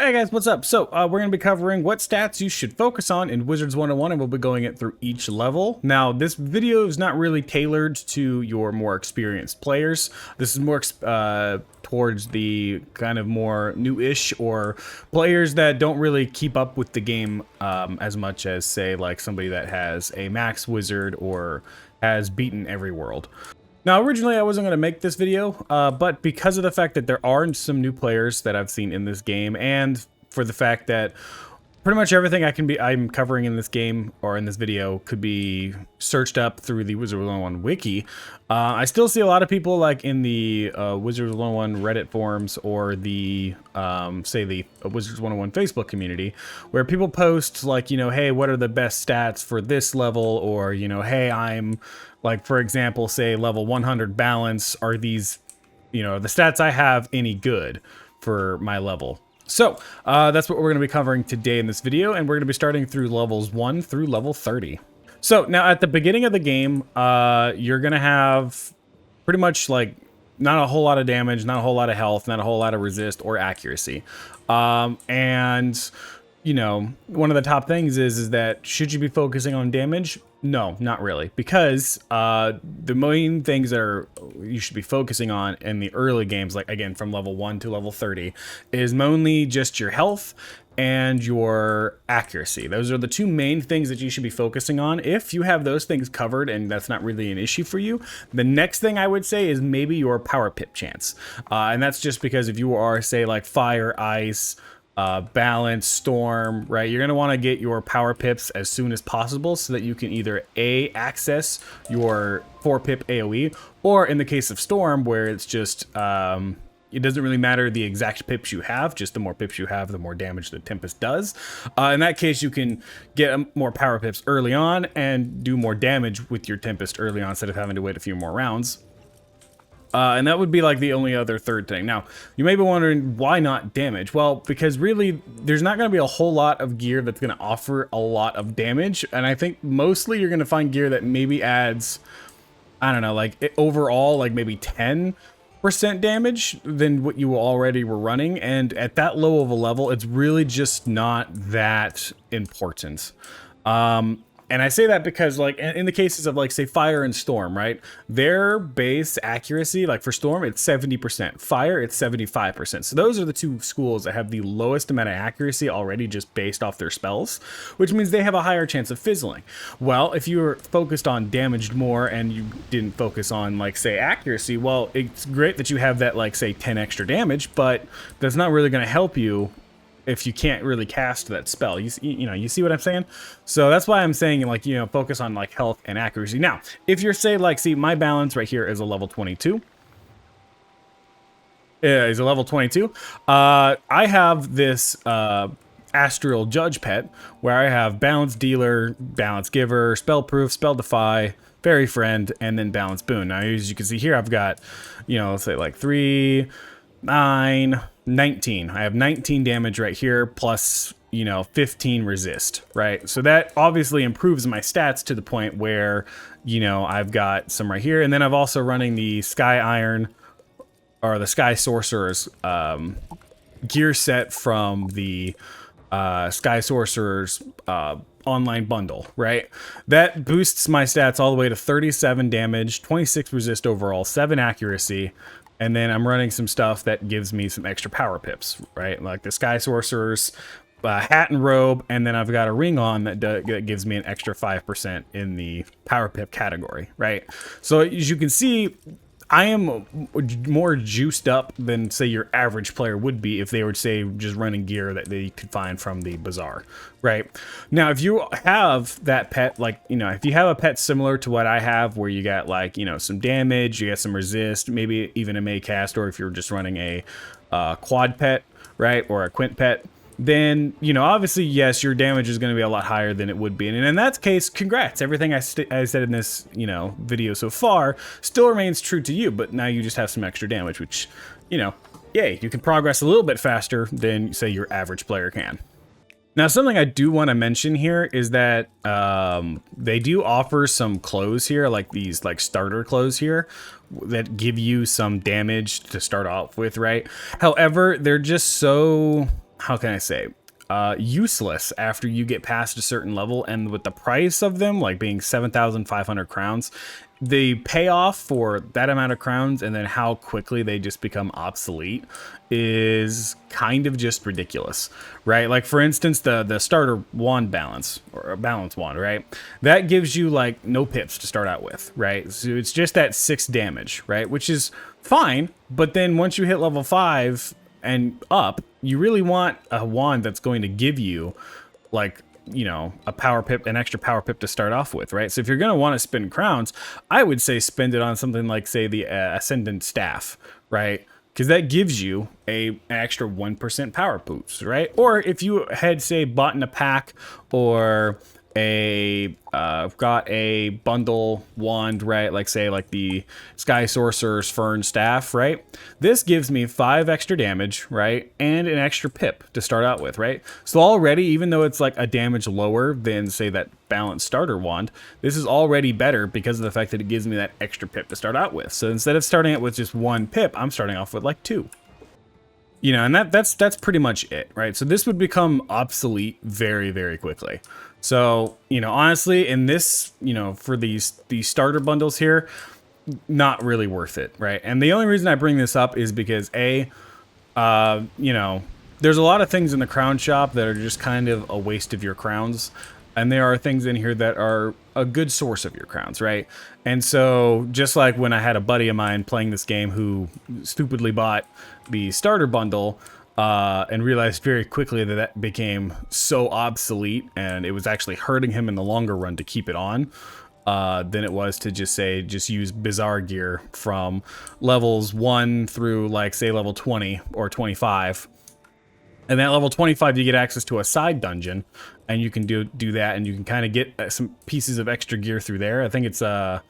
Hey guys, what's up? So we're going to be covering what stats you should focus on in Wizards 101, and we'll be going it through each level. Now, this video is not really tailored to your more experienced players. This is more towards the kind of more new-ish or players that don't really keep up with the game as much as, say, like somebody that has a max wizard or has beaten every world. Now, originally I wasn't going to make this video, but because of the fact that there are some new players that I've seen in this game, and for the fact that pretty much everything I'm covering in this game or in this video could be searched up through the Wizard101 wiki, I still see a lot of people like in the Wizard101 Reddit forums or the say the Wizards101 Facebook community, where people post like, you know, hey, what are the best stats for this level, or, you know, hey, I'm like, for example, say level 100 balance, are these, you know, the stats I have any good for my level? So that's what we're going to be covering today in this video, and we're going to be starting through levels 1 through level 30. So now at the beginning of the game, you're going to have pretty much like not a whole lot of damage, not a whole lot of health, not a whole lot of resist or accuracy. And you know, one of the top things is that should you be focusing on damage? No, not really, because the main things that you should be focusing on in the early games, like again from level 1 to level 30, is mainly just your health and your accuracy. Those are the two main things that you should be focusing on. If you have those things covered and that's not really an issue for you, the next thing I would say is maybe your power pip chance, and that's just because if you are, say, like fire, ice, balance, storm, right, you're going to want to get your power pips as soon as possible so that you can either access your 4-pip AoE, or in the case of storm, where it's just it doesn't really matter the exact pips you have, just the more pips you have, the more damage the Tempest does. In that case, you can get more power pips early on and do more damage with your Tempest early on instead of having to wait a few more rounds. And that would be like the only other third thing. Now, you may be wondering, why not damage? Well, because really, there's not going to be a whole lot of gear that's going to offer a lot of damage. And I think mostly you're going to find gear that maybe adds, I don't know, like overall, like maybe 10% damage than what you already were running. And at that low of a level, it's really just not that important. And I say that because, like, in the cases of, like, say, fire and storm, right? Their base accuracy, like for storm, it's 70%. Fire, it's 75%. So those are the two schools that have the lowest amount of accuracy already just based off their spells, which means they have a higher chance of fizzling. Well, if you were focused on damaged more and you didn't focus on, like, say, accuracy, well, it's great that you have that, like, say, 10 extra damage, but that's not really going to help you if you can't really cast that spell. You see what I'm saying? So that's why I'm saying, like, you know, focus on like health and accuracy. Now, if you're, say, like, see, my balance right here is a level 22. Is a level 22. I have this Astral Judge pet where I have Balance Dealer, Balance Giver, Spell Proof, Spell Defy, Fairy Friend, and then Balance Boon. Now, as you can see here, I've got, you know, let's say like 3, 9, 19. I have 19 damage right here, plus, you know, 15 resist, right? So that obviously improves my stats to the point where, you know, I've got some right here. And then I've also running the Sky Iron, or the Sky Sorcerer's gear set from the Sky Sorcerer's online bundle, right? That boosts my stats all the way to 37 damage, 26 resist overall, 7 accuracy. And then I'm running some stuff that gives me some extra power pips, right? Like the Sky Sorcerer's hat and robe, and then I've got a ring on that gives me an extra 5% in the power pip category, right? So as you can see, I am more juiced up than, say, your average player would be if they were, say, just running gear that they could find from the bazaar, right? Now, if you have that pet, like, you know, if you have a pet similar to what I have, where you got, like, you know, some damage, you got some resist, maybe even a May cast, or if you're just running a quad pet, right, or a quint pet, then, you know, obviously, yes, your damage is going to be a lot higher than it would be. And in that case, congrats. Everything I said in this, you know, video so far still remains true to you, but now you just have some extra damage, which, you know, yay, you can progress a little bit faster than, say, your average player can. Now, something I do want to mention here is that they do offer some clothes here, like these like starter clothes here, that give you some damage to start off with, right? However, they're just so how can I say, useless after you get past a certain level, and with the price of them like being 7,500 crowns, the payoff for that amount of crowns and then how quickly they just become obsolete is kind of just ridiculous, right? Like for instance, the starter wand balance, or a balance wand, right? That gives you like no pips to start out with, right? So it's just that 6 damage, right? Which is fine, but then once you hit level 5 and up, you really want a wand that's going to give you like, you know, a power pip, an extra power pip to start off with, right? So if you're going to want to spend crowns, I would say spend it on something like, say, the Ascendant Staff, right? Because that gives you an extra 1% power boost, right? Or if you had, say, bought in a pack, or got a bundle wand, right? Like say like the Sky Sorcerer's Fern Staff, right? This gives me 5 extra damage, right? And an extra pip to start out with, right? So already, even though it's like a damage lower than say that balanced starter wand, this is already better because of the fact that it gives me that extra pip to start out with. So instead of starting out with just 1 pip, I'm starting off with like 2. You know, and that's pretty much it, right? So this would become obsolete very, very quickly. So, you know, honestly, in this, you know, for these starter bundles here, not really worth it, right? And the only reason I bring this up is because you know, there's a lot of things in the crown shop that are just kind of a waste of your crowns. And there are things in here that are a good source of your crowns, right? And so just like when I had a buddy of mine playing this game who stupidly bought the starter bundle and realized very quickly that that became so obsolete and it was actually hurting him in the longer run to keep it on than it was to just use bizarre gear from levels 1 through like say level 20 or 25. And at level 25, you get access to a side dungeon, and you can do that, and you can kind of get some pieces of extra gear through there. I think it's can't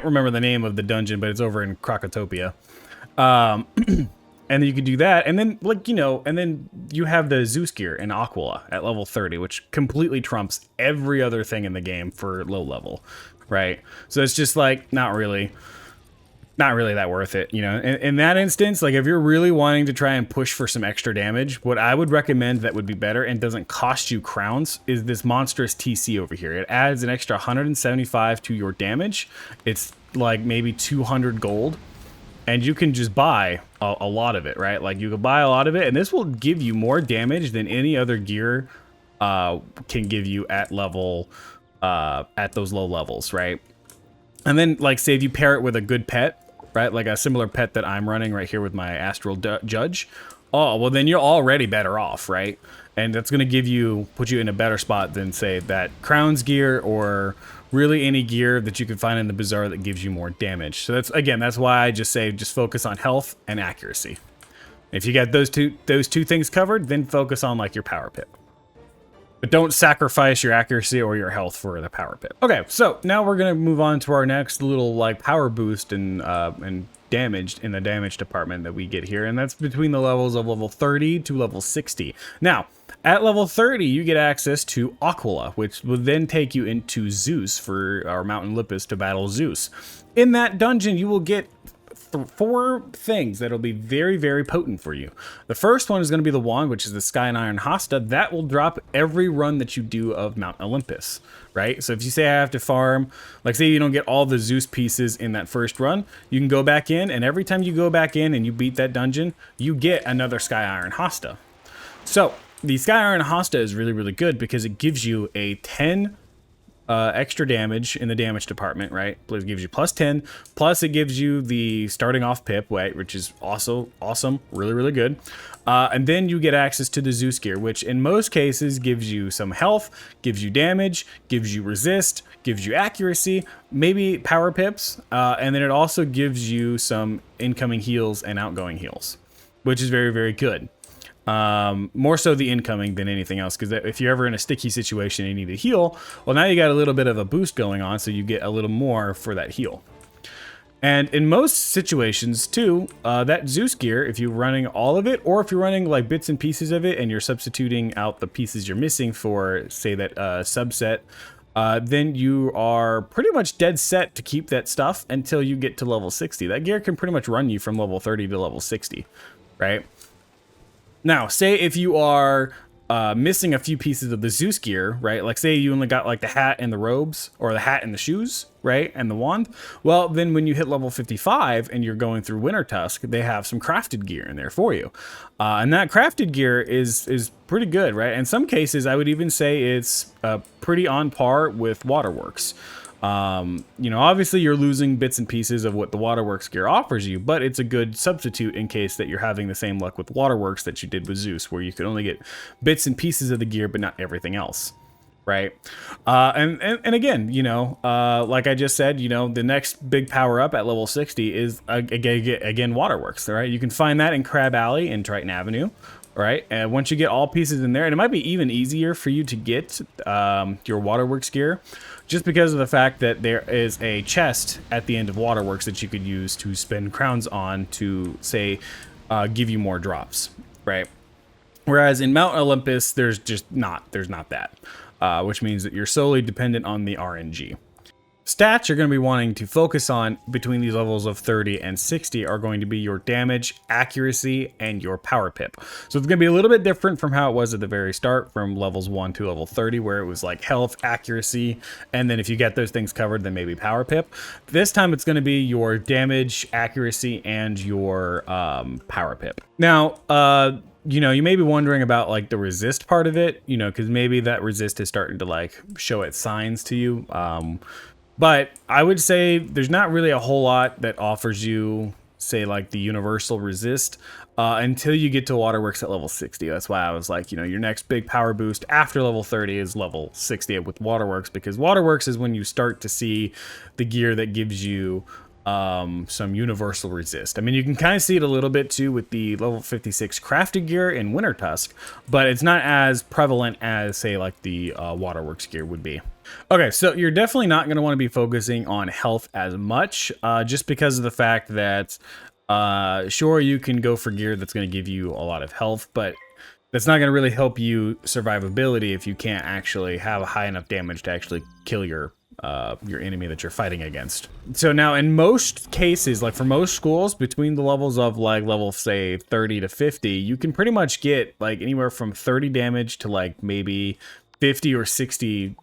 remember the name of the dungeon, but it's over in Crocotopia. And then you can do that, and then like you know, and then you have the Zeus gear in Aquila at level 30, which completely trumps every other thing in the game for low level, right? So it's just like not really that worth it, you know. In that instance, like if you're really wanting to try and push for some extra damage, what I would recommend that would be better and doesn't cost you crowns is this monstrous TC over here. It adds an extra 175 to your damage. It's like maybe 200 gold, and you can just buy a lot of it, right? Like you could buy a lot of it, and this will give you more damage than any other gear can give you at level at those low levels, right? And then like say if you pair it with a good pet, right? Like a similar pet that I'm running right here with my Astral Judge. Oh, well then you're already better off, right? And that's going to put you in a better spot than say that Crown's gear or really any gear that you can find in the Bazaar that gives you more damage. So that's why I just say just focus on health and accuracy. If you got those two things covered, then focus on like your power pip. But don't sacrifice your accuracy or your health for the power pip. Okay, so now we're gonna move on to our next little like power boost and damage in the damage department that we get here, and that's between the levels of level 30 to level 60. Now, at level 30, you get access to Aquila, which will then take you into Zeus for our Mount Olympus to battle Zeus. In that dungeon, you will get 4 things that'll be very, very potent for you. The first one is going to be the wand, which is the Sky and Iron Hasta. That will drop every run that you do of Mount Olympus, right? So if you say I have to farm, like say you don't get all the Zeus pieces in that first run, you can go back in, and every time you go back in and you beat that dungeon, you get another Sky Iron Hasta. So the Sky Iron Hasta is really, really good because it gives you a 10 extra damage in the damage department, right? It gives you plus 10, plus it gives you the starting off pip, right? Which is also awesome, really, really good. And then you get access to the Zeus gear, which in most cases gives you some health, gives you damage, gives you resist, gives you accuracy, maybe power pips, and then it also gives you some incoming heals and outgoing heals, which is very, very good. More so the incoming than anything else, because if you're ever in a sticky situation and you need to heal, well, now you got a little bit of a boost going on, so you get a little more for that heal. And in most situations too, that Zeus gear, if you're running all of it, or if you're running like bits and pieces of it and you're substituting out the pieces you're missing for, say, that subset, then you are pretty much dead set to keep that stuff until you get to level 60. That gear can pretty much run you from level 30 to level 60, right? Now, say if you are missing a few pieces of the Zeus gear, right? Like say you only got like the hat and the robes, or the hat and the shoes, right? And the wand. Well, then when you hit level 55 and you're going through Winter Tusk, they have some crafted gear in there for you. And that crafted gear is pretty good, right? In some cases, I would even say it's pretty on par with Waterworks. You know, obviously you're losing bits and pieces of what the Waterworks gear offers you, but it's a good substitute in case that you're having the same luck with Waterworks that you did with Zeus, where you could only get bits and pieces of the gear, but not everything else. Right. And again, you know, like I just said, you know, the next big power up at level 60 is again, Waterworks. All right. You can find that in Crab Alley and Triton Avenue. Right, and once you get all pieces in there, and it might be even easier for you to get your Waterworks gear, just because of the fact that there is a chest at the end of Waterworks that you could use to spend crowns on to, say, give you more drops, right? Whereas in Mount Olympus, there's not that, which means that you're solely dependent on the RNG. Stats you're going to be wanting to focus on between these levels of 30 and 60 are going to be your damage, accuracy, and your power pip. So it's going to be a little bit different from how it was at the very start, from levels 1 to level 30, where it was like health, accuracy, and then if you get those things covered, then maybe power pip. This time it's going to be your damage, accuracy, and your power pip. Now, you know, you may be wondering about like the resist part of it, you know, because maybe that resist is starting to like show its signs to you. But I would say there's not really a whole lot that offers you, say, like the universal resist until you get to Waterworks at level 60. That's why I was like, you know, your next big power boost after level 30 is level 60 with Waterworks, because Waterworks is when you start to see the gear that gives you some universal resist. I mean, you can kind of see it a little bit too with the level 56 crafted gear in Winter Tusk, but it's not as prevalent as, say, like the Waterworks gear would be. Okay, so you're definitely not going to want to be focusing on health as much, just because of the fact that, sure, you can go for gear that's going to give you a lot of health, but that's not going to really help you survivability if you can't actually have a high enough damage to actually kill your enemy that you're fighting against. So now in most cases, like for most schools, between the levels of like level, say, 30 to 50, you can pretty much get like anywhere from 30 damage to like maybe 50 or 60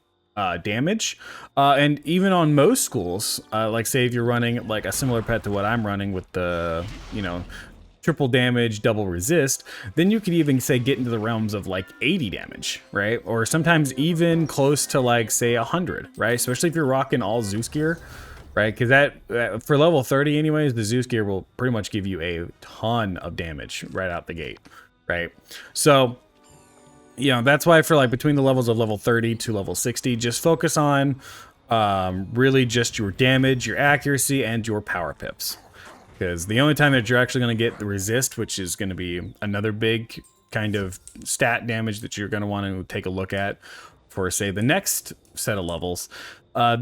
damage, and even on most schools, like say if you're running like a similar pet to what I'm running with the, you know, triple damage, double resist, then you could even say get into the realms of like 80 damage, right? Or sometimes even close to like say 100, right? Especially if you're rocking all Zeus gear, right? Because that for level 30 anyways, the Zeus gear will pretty much give you a ton of damage right out the gate, right? So you know, that's why for like between the levels of level 30 to level 60, just focus on really just your damage, your accuracy, and your power pips. Because the only time that you're actually going to get the resist, which is going to be another big kind of stat damage that you're going to want to take a look at for, say, the next set of levels,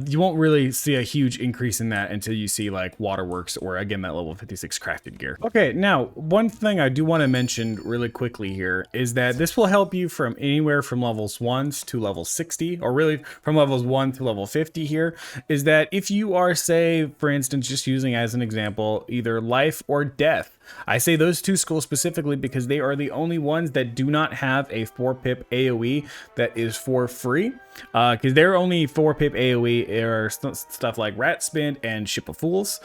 you won't really see a huge increase in that until you see like Waterworks or again that level 56 crafted gear. Okay, now one thing I do want to mention really quickly here is that this will help you from anywhere from levels 1 to level 60, or really from levels 1 to level 50 here, is that if you are, say, for instance, just using as an example, either life or death. I say those two schools specifically because they are the only ones that do not have a 4-pip AoE that is for free. Because they're only 4-pip AoE are stuff like Rat Spin and Ship of Fools.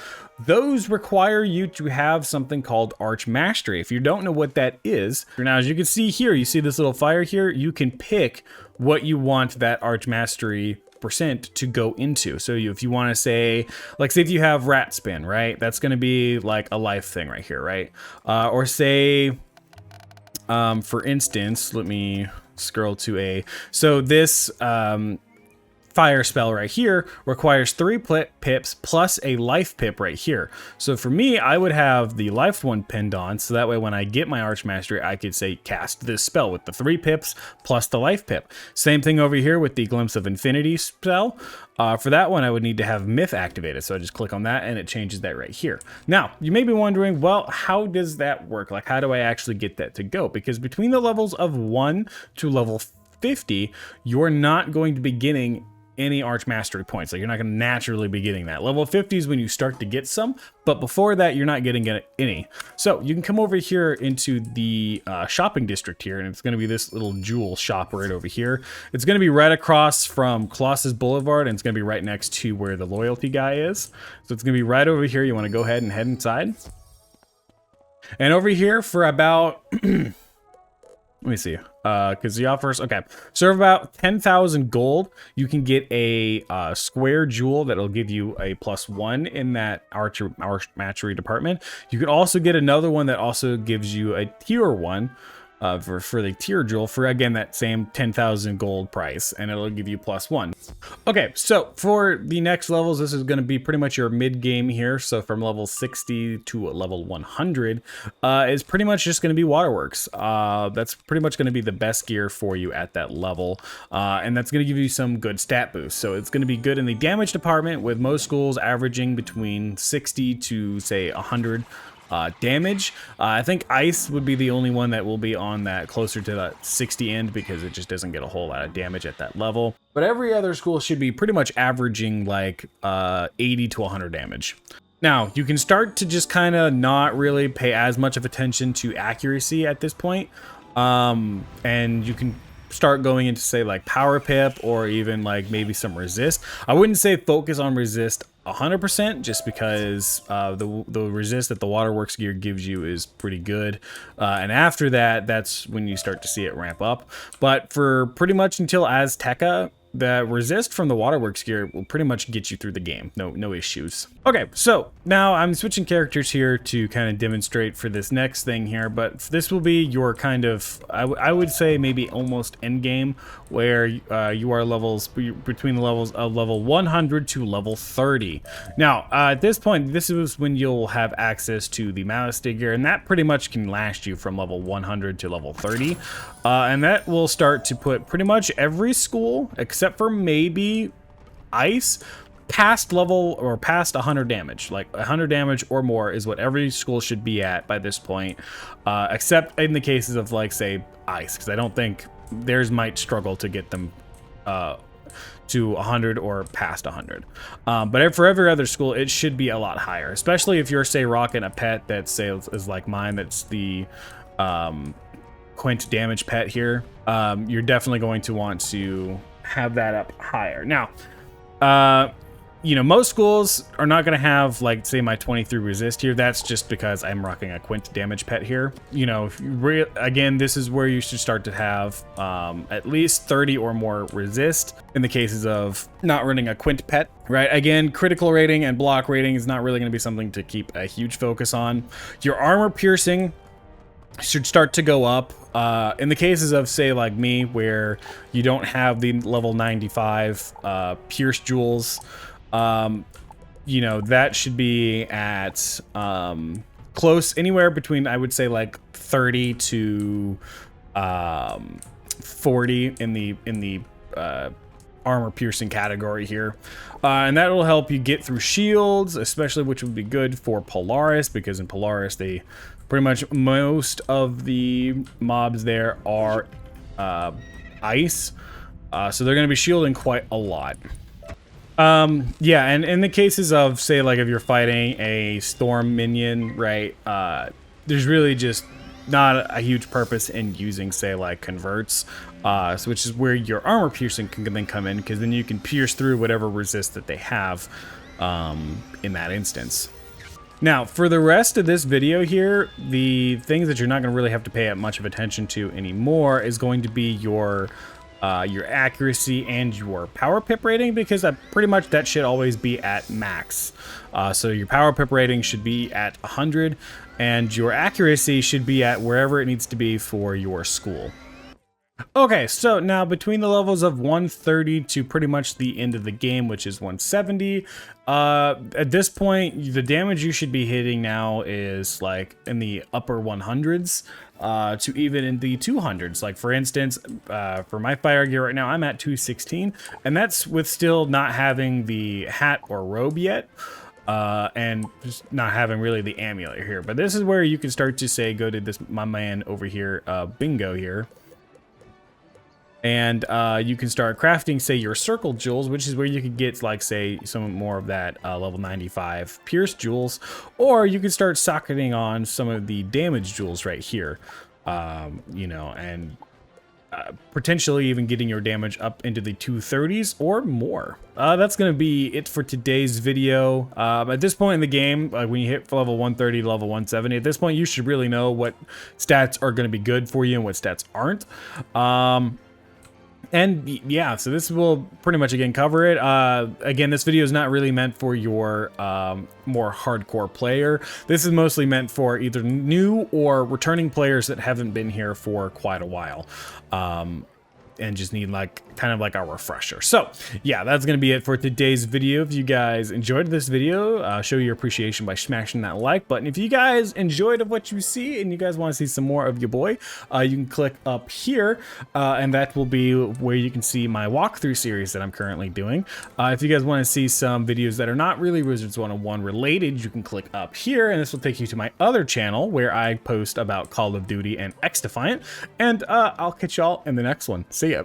Those require you to have something called Arch Mastery. If you don't know what that is, now as you can see here, you see this little fire here, you can pick what you want that Arch Mastery percent to go into. So if you want to say, like say if you have Rat Spin, right, that's going to be like a life thing right here, right? Or say, for instance, let me scroll to so this fire spell right here requires 3 pips plus a life pip right here. So for me, I would have the life one pinned on, so that way when I get my Arch Mastery, I could say cast this spell with the 3 pips plus the life pip. Same thing over here with the Glimpse of Infinity spell. For that one, I would need to have Myth activated, so I just click on that and it changes that right here. Now, you may be wondering, well, how does that work? Like, how do I actually get that to go? Because between the levels of 1 to level 50, you're not going to be getting any Arch Mastery points. Like, you're not going to naturally be getting that. Level 50 is when you start to get some, but before that, you're not getting any. So you can come over here into the shopping district here, and it's going to be this little jewel shop right over here. It's going to be right across from Colossus Boulevard, and it's going to be right next to where the loyalty guy is. So it's going to be right over here. You want to go ahead and head inside. And over here for about... Let me see, because the offers, okay. So for about 10,000 gold, you can get a square jewel that'll give you a +1 in that archery department. You can also get another one that also gives you a tier 1 for the tier jewel for, again, that same 10,000 gold price, and it'll give you +1. Okay, so for the next levels, this is going to be pretty much your mid game here. So from level 60 to level 100 is pretty much just going to be waterworks. That's pretty much going to be the best gear for you at that level, and that's going to give you some good stat boosts. So it's going to be good in the damage department, with most schools averaging between 60 to say 100 damage. I think ice would be the only one that will be on that closer to that 60 end, because it just doesn't get a whole lot of damage at that level. But every other school should be pretty much averaging like 80 to 100 damage. Now, you can start to just kind of not really pay as much of attention to accuracy at this point. And you can start going into, say, like power pip, or even like maybe some resist. I wouldn't say focus on resist 100%, just because the resist that the waterworks gear gives you is pretty good, and after that, that's when you start to see it ramp up. But for pretty much until Azteca, the resist from the waterworks gear will pretty much get you through the game. No issues. Okay, so now I'm switching characters here to kind of demonstrate for this next thing here, but this will be your kind of, I would say maybe almost end game, where you are levels between the levels of level 100 to level 30. Now, at this point, this is when you'll have access to the Malice gear, and that pretty much can last you from level 100 to level 30. And that will start to put pretty much every school, except for maybe ice, past level or past 100 damage. Like 100 damage or more is what every school should be at by this point, except in the cases of, like, say, ice, because I don't think theirs might struggle to get them to 100 or past 100. But for every other school, it should be a lot higher, especially if you're, say, rocking a pet that, say, is like mine, that's the Quint damage pet here. You're definitely going to want to have that up higher. Now, you know, most schools are not going to have, like, say, my 23 resist here. That's just because I'm rocking a Quint damage pet here. You know, again, this is where you should start to have at least 30 or more resist in the cases of not running a Quint pet, right? Again, critical rating and block rating is not really going to be something to keep a huge focus on. Your armor piercing should start to go up. In the cases of, say, like me, where you don't have the level 95 pierce jewels, you know, that should be at close, anywhere between, I would say, like 30 to 40 in the armor piercing category here, and that will help you get through shields, especially, which would be good for Polaris, because in Polaris, they pretty much most of the mobs there are ice, so they're going to be shielding quite a lot. Yeah, and in the cases of, say, like if you're fighting a storm minion, right, there's really just not a huge purpose in using, say, like converts, which is where your armor piercing can then come in, because then you can pierce through whatever resist that they have in that instance. Now, for the rest of this video here, the things that you're not going to really have to pay much of attention to anymore is going to be your accuracy and your power pip rating, because pretty much that should always be at max. So your power pip rating should be at 100, and your accuracy should be at wherever it needs to be for your school. Okay, so now between the levels of 130 to pretty much the end of the game, which is 170, at this point, the damage you should be hitting now is like in the upper 100s to even in the 200s. Like, for instance, for my fire gear right now, I'm at 216, and that's with still not having the hat or robe yet. And just not having really the amulet here. But this is where you can start to, say, go to this, my man over here, Bingo here. And you can start crafting, say, your circle jewels, which is where you could get, like, say, some more of that level 95 pierce jewels, or you can start socketing on some of the damage jewels right here, you know, and potentially even getting your damage up into the 230s or more. That's going to be it for today's video. At this point in the game, like when you hit level 130 to level 170, at this point you should really know what stats are going to be good for you and what stats aren't. And yeah, so this will pretty much again cover it. Again, this video is not really meant for your more hardcore player. This is mostly meant for either new or returning players that haven't been here for quite a while. And just need like kind of like a refresher. So yeah, that's gonna be it for today's video. If you guys enjoyed this video, show your appreciation by smashing that like button. If you guys enjoyed what you see and you guys want to see some more of your boy, you can click up here, and that will be where you can see my walkthrough series that I'm currently doing. If you guys want to see some videos that are not really Wizards 101 related, you can click up here, and this will take you to my other channel where I post about Call of Duty and X Defiant. And I'll catch y'all in the next one. See ya.